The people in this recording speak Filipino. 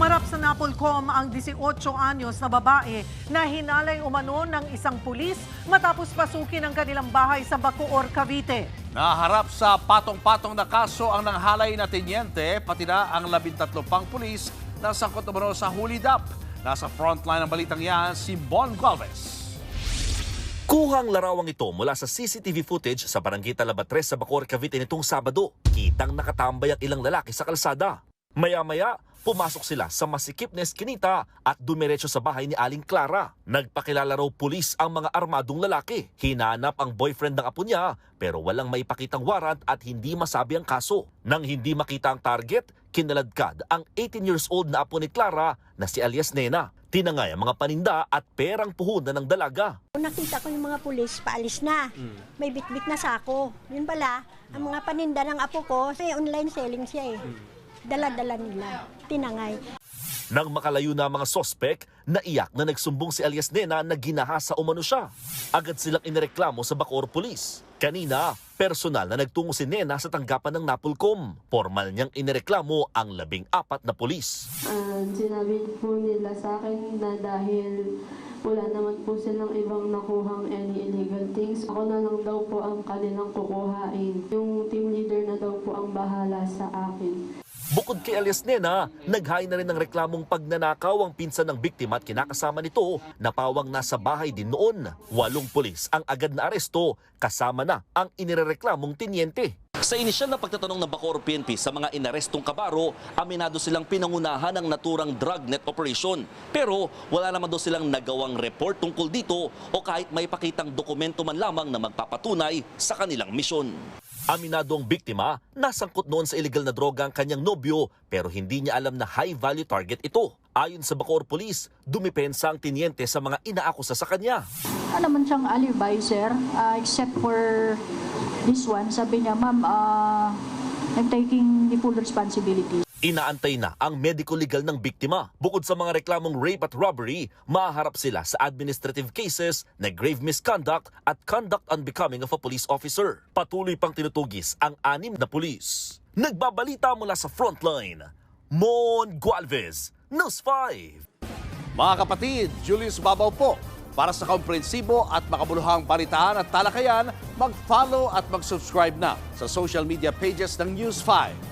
Naharap sa Napolcom ang 18 anyos na babae na hinalay umano ng isang pulis matapos pasukin ang kanilang bahay sa Bacoor, Cavite. Naharap sa patong-patong na kaso ang nanghalay na tenyente, pati na ang 13 pang pulis na sangkot umano sa hulidap. Nasa frontline ng balitang yan, si Bon Galvez. Kuhang larawang ito mula sa CCTV footage sa Barangay Talabatres sa Bacoor, Cavite nitong Sabado. Kitang nakatambay ang ilang lalaki sa kalsada. Maya-maya, pumasok sila sa masikip na eskinita at dumiretso sa bahay ni Aling Clara. Nagpakilala raw pulis ang mga armadong lalaki. Hinanap ang boyfriend ng apo niya pero walang maipakitang warrant at hindi masabi ang kaso. Nang hindi makita ang target, kinaladkad ang 18 years old na apo ni Clara na si alias Nena. Tinangay ang mga paninda at perang puhunan ng dalaga. Nakita ko yung mga pulis, paalis na. May bitbit na sako. Yun pala, ang mga paninda ng apo ko, may online selling siya eh. Dala-dala nila. Tinangay. Nang makalayo na ang mga sospek, naiyak na nagsumbong si alias Nena na ginahasa umano siya. Agad silang inireklamo sa Bacoor Police. Kanina, personal na nagtungo si Nena sa tanggapan ng Napolcom. Formal niyang inireklamo ang 14 na pulis. Sinabi po nila sa akin na dahil wala naman po silang ibang nakuhang any illegal things, ako na lang daw po ang kanilang kukuhain. Yung team leader na daw po ang bahala sa akin. Bukod kay alias Nena, naghain na rin ng reklamong pagnanakaw ang pinsan ng biktima at kinakasama nito na pawang nasa bahay din noon. 8 pulis ang agad na aresto, kasama na ang inirereklamong tenyente. Sa inisyal na pagtatanong ng Bacoor PNP sa mga inarestong kabaro, aminado silang pinangunahan ng naturang dragnet operation. Pero wala naman daw silang nagawang report tungkol dito o kahit may pakitang dokumento man lamang na magpapatunay sa kanilang misyon. Aminado ang biktima, nasangkot noon sa illegal na droga ang kanyang nobyo pero hindi niya alam na high-value target ito. Ayon sa Bacoor Police, dumipensa ang tenyente sa mga inaakusa sa kanya. Ano man siyang alibi, sir, except for this one. Sabi niya, ma'am, I'm taking the full responsibility. Inaantay na ang medical legal ng biktima. Bukod sa mga reklamong rape at robbery, maharap sila sa administrative cases na grave misconduct at conduct unbecoming of a police officer. Patuloy pang tinutugis ang 6 na pulis. Nagbabalita mula sa frontline, Mon Galvez, News 5. Mga kapatid, Julius Babaw po. Para sa komprehensibo at makabuluhang balitaan at talakayan, mag-follow at mag-subscribe na sa social media pages ng News 5.